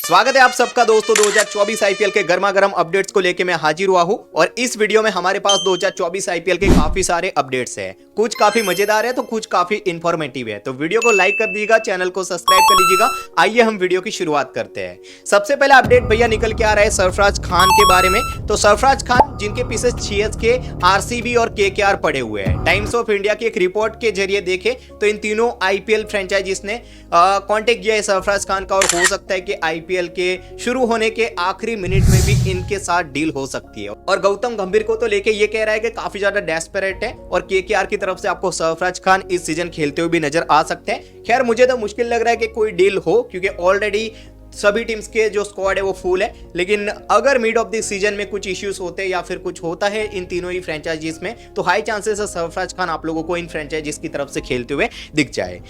स्वागत है आप सबका दोस्तों 2024 आईपीएल के गर्मा गर्म अपडेट्स को लेके मैं हाजिर हुआ हूं और इस वीडियो में हमारे पास 2024 आईपीएल के काफी सारे अपडेट्स हैं। कुछ काफी मजेदार है तो कुछ काफी इंफॉर्मेटिव है, तो वीडियो को लाइक कर दीजिएगा, चैनल को सब्सक्राइब कर लीजिएगा। आइए हम वीडियो की शुरुआत करते हैं। सबसे पहला अपडेट भैया निकल के आ रहा है सरफराज खान के बारे में। तो सरफराज खान जिनके पीछे सीएसके, आरसीबी और केकेआर पड़े हुए हैं। टाइम्स ऑफ इंडिया की एक रिपोर्ट के जरिए देखे तो इन तीनों आईपीएल फ्रेंचाइजीज ने कांटेक्ट किया है सरफराज खान का, और हो सकता है कि आईपीएल के शुरू होने के आखिरी मिनट में भी इनके साथ डील हो सकती है। और गौतम गंभीर को तो लेके ये कह रहा है कि काफी ज्यादा डेस्परेट है और केकेआर की तरफ से आपको सरफराज खान इस सीजन खेलते हुए भी नजर आ सकते हैं। खैर मुझे तो मुश्किल लग रहा है कि कोई डील हो, क्योंकि ऑलरेडी सभी टीम्स के जो स्क्वाड है वो फुल है। लेकिन अगर मिड ऑफ द सीजन में कुछ इश्यूज होते हैं या फिर कुछ होता है इन तीनों ही फ्रेंचाइजीज में, तो हाई चांसेस है सरफराज खान आप लोगों को इन फ्रेंचाइजीज की तरफ से खेलते हुए दिख जाए।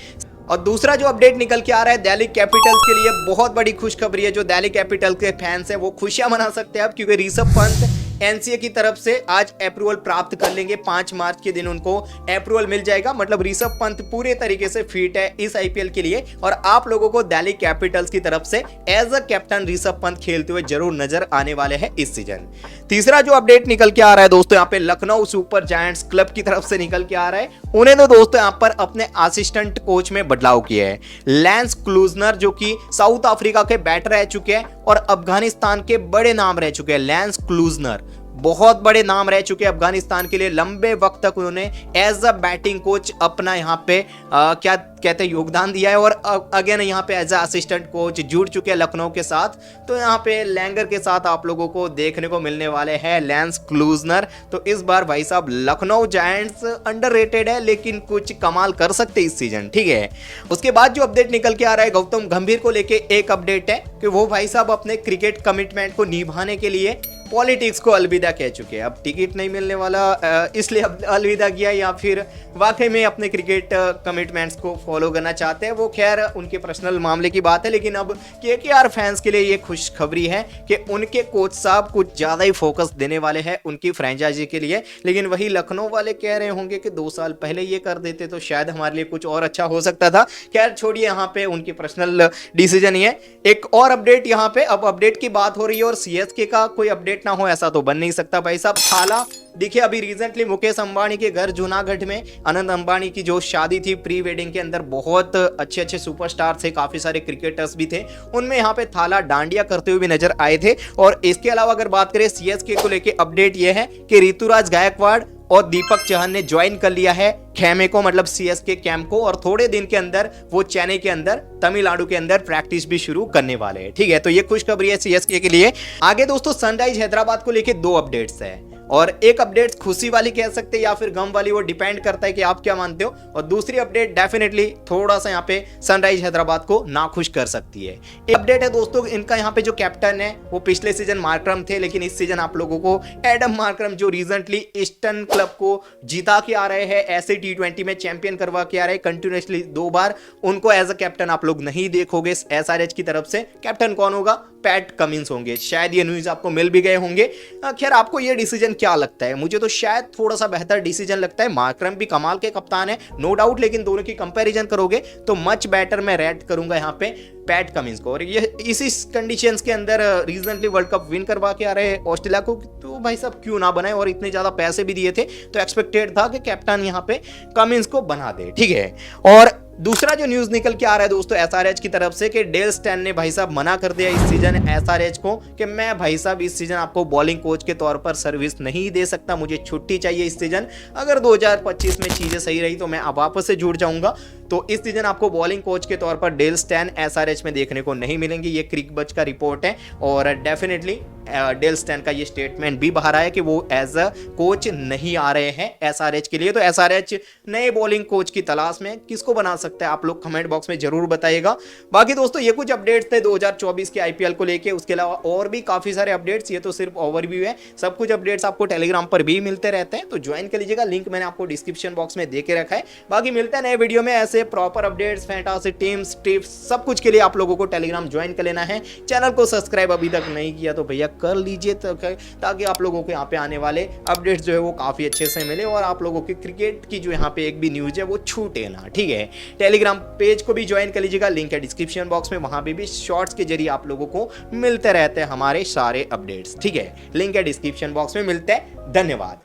और दूसरा जो अपडेट निकल के आ रहा है दिल्ली कैपिटल्स के लिए बहुत बड़ी खुशखबरी है। जो दिल्ली कैपिटल के फैंस हैं वो खुशियां मना सकते हैं अब, क्योंकि ऋषभ पंत एनसीए की तरफ से आज अप्रूवल प्राप्त कर लेंगे। 5 मार्च के दिन उनको अप्रूवल मिल जाएगा। मतलब ऋषभ पंत पूरे तरीके से फिट है इस आईपीएल के लिए, और आप लोगों को दिल्ली कैपिटल्स की तरफ से as a captain Rishabh Pant खेलते हुए जरूर नजर आने वाले हैं इस सीजन। तीसरा जो अपडेट निकल के आ रहा है दोस्तों, यहाँ पे लखनऊ सुपर जायंट्स क्लब की तरफ से निकल के आ रहा है। उन्हें तो दोस्तों यहाँ पर अपने असिस्टेंट कोच में बदलाव किया है। लैंस क्लूजनर जो कि साउथ अफ्रीका के बैटर रह चुके हैं और अफगानिस्तान के बड़े नाम रह चुके हैं। लैंस क्लूजनर बहुत बड़े नाम रह चुके हैं अफगानिस्तान के लिए। लंबे वक्त तक उन्होंने एज अ बैटिंग कोच अपना यहाँ पे क्या कहते हैं योगदान दिया है, और अगेन यहाँ पे एज अ असिस्टेंट कोच जुड़ चुके हैं लखनऊ के साथ। तो यहाँ पे लैंगर के साथ आप लोगों को देखने को मिलने वाले हैं लैंस क्लूजनर। तो इस बार भाई साहब लखनऊ जायंट्स अंडररेटेड है, लेकिन कुछ कमाल कर सकते इस सीजन, ठीक है। उसके बाद जो अपडेट निकल के आ रहा है गौतम गंभीर को लेके एक अपडेट है कि वो भाई साहब अपने क्रिकेट कमिटमेंट को निभाने के लिए पॉलिटिक्स को अलविदा कह चुके हैं। अब टिकट नहीं मिलने वाला इसलिए अब अलविदा किया, या फिर वाकई में अपने क्रिकेट कमिटमेंट्स को फॉलो करना चाहते हैं, वो खैर उनके पर्सनल मामले की बात है। लेकिन अब केकेआर फैंस के लिए ये खुशखबरी है कि उनके कोच साहब कुछ ज़्यादा ही फोकस देने वाले हैं उनकी फ्रेंचाइजी के लिए। लेकिन वही लखनऊ वाले कह रहे होंगे कि 2 साल पहले ये कर देते तो शायद हमारे लिए कुछ और अच्छा हो सकता था। खैर छोड़िए, यहाँ पे उनकी पर्सनल डिसीजन ही है। एक और अपडेट यहाँ पे, अब अपडेट की बात हो रही है और सीएसके का कोई अपडेट ना हो ऐसा तो बन नहीं सकता भाई साहब। थाला देखिए, अभी रिसेंटली मुकेश अंबानी के घर जूनागढ़ में अनंत अंबानी की जो शादी थी प्री वेडिंग के अंदर, बहुत अच्छे अच्छे सुपरस्टार थे, काफी सारे क्रिकेटर्स भी थे, उनमें यहाँ पे थाला डांडिया करते हुए भी नजर आए थे। और इसके अलावा अगर बात करें सीएसके को लेके अपडेट यह है कि ऋतुराज गायकवाड़ और दीपक चहर ने ज्वाइन कर लिया है खेमे को, मतलब सीएसके कैंप को, और थोड़े दिन के अंदर वो चेन्नई के अंदर तमिलनाडु के अंदर प्रैक्टिस भी शुरू करने वाले हैं, ठीक है। तो ये खुशखबरी है सीएसके के लिए। आगे दोस्तों सनराइज हैदराबाद को लेके 2 अपडेट्स है, और एक अपडेट खुशी वाली कह सकते हैं या फिर गम वाली, वो डिपेंड करता है कि आप क्या मानते हो। और दूसरी अपडेट डेफिनेटली थोड़ा सा यहाँ पे सनराइज हैदराबाद को नाखुश कर सकती है। एक अपडेट है दोस्तों, इनका यहाँ पे जो कैप्टन है वो पिछले सीजन मार्करम थे, लेकिन इस सीजन आप लोगों को एडम मार्करम जो रिसेंटली ईस्टर्न क्लब को जीता के आ रहे हैं, ऐसे T20 में चैंपियन करवा के आ रहे हैं कंटिन्यूसली 2 बार, उनको एज अ कैप्टन आप लोग नहीं देखोगे एसआरएच की तरफ से। कैप्टन कौन होगा? पैट कमिंस होंगे। शायद ये न्यूज आपको मिल भी गए होंगे। खैर आपको ये डिसीजन क्या लगता है? मुझे तो शायद थोड़ा सा बेहतर डिसीजन लगता है। मार्करम भी कमाल के कप्तान है नो डाउट, लेकिन दोनों की कंपैरिजन करोगे तो मच बेटर मैं रेट करूंगा यहाँ पे पैट कमिंस को। और ये इसी कंडीशंस के अंदर रिसेंटली वर्ल्ड कप विन करवा के आ रहे हैं ऑस्ट्रेलिया को, तो भाई साहब क्यों ना बनाए, और इतने ज्यादा पैसे भी दिए थे तो एक्सपेक्टेड था कि कैप्टन यहाँ पे कमिंस को बना दे, ठीक है। और दूसरा जो न्यूज निकल के आ रहा है दोस्तों एसआरएच की तरफ से कि डेल स्टैन ने भाई साहब मना कर दिया इस सीजन एसआरएच को कि मैं भाई साहब इस सीजन आपको बॉलिंग कोच के तौर पर सर्विस नहीं दे सकता, मुझे छुट्टी चाहिए इस सीजन। अगर 2025 में चीजें सही रही तो मैं अब वापस से जुड़ जाऊंगा। तो इस सीजन आपको बॉलिंग कोच के तौर पर डेल स्टैन एसआरएच में देखने को नहीं मिलेंगे। ये क्रिकबज का रिपोर्ट है, और डेफिनेटली डेल स्टैन का ये स्टेटमेंट भी बाहर आया कि वो एज अ कोच नहीं आ रहे हैं एसआरएच के लिए। तो एसआरएच नए बॉलिंग कोच की तलाश में किसको बना सकता है आप लोग कमेंट बॉक्स में जरूर बताइएगा। बाकी दोस्तों ये कुछ अपडेट्स थे 2024 के आईपीएल को लेके। उसके अलावा और भी काफी सारे अपडेट्स, ये तो सिर्फ ओवरव्यू है। सब कुछ अपडेट्स आपको टेलीग्राम पर भी मिलते रहते हैं, तो ज्वाइन कर लीजिएगा। लिंक मैंने आपको डिस्क्रिप्शन बॉक्स में दे के रखा है। बाकी मिलते हैं नए वीडियो में ऐसे से proper updates, fantasy teams, tips, सब कुछ के लिए आप लोगों को टेलीग्राम ज्वाइन कर लेना है। चैनल को सब्सक्राइब अभी तक नहीं किया तो भैया कर लीजिए, ताकि आप लोगों को यहाँ पे आने वाले अपडेट्स जो है वो काफ़ी अच्छे से मिले और आप लोगों की क्रिकेट की जो यहाँ पे एक भी न्यूज़ है वो छूटे ना, ठीक है। टेलीग्राम पेज को भी ज्वाइन कर लीजिएगा, लिंक है डिस्क्रिप्शन बॉक्स में, वहाँ पे भी शॉर्ट्स के जरिए आप लोगों को मिलते रहते हैं हमारे सारे अपडेट्स, ठीक है। लिंक है डिस्क्रिप्शन बॉक्स में, मिलते हैं, धन्यवाद।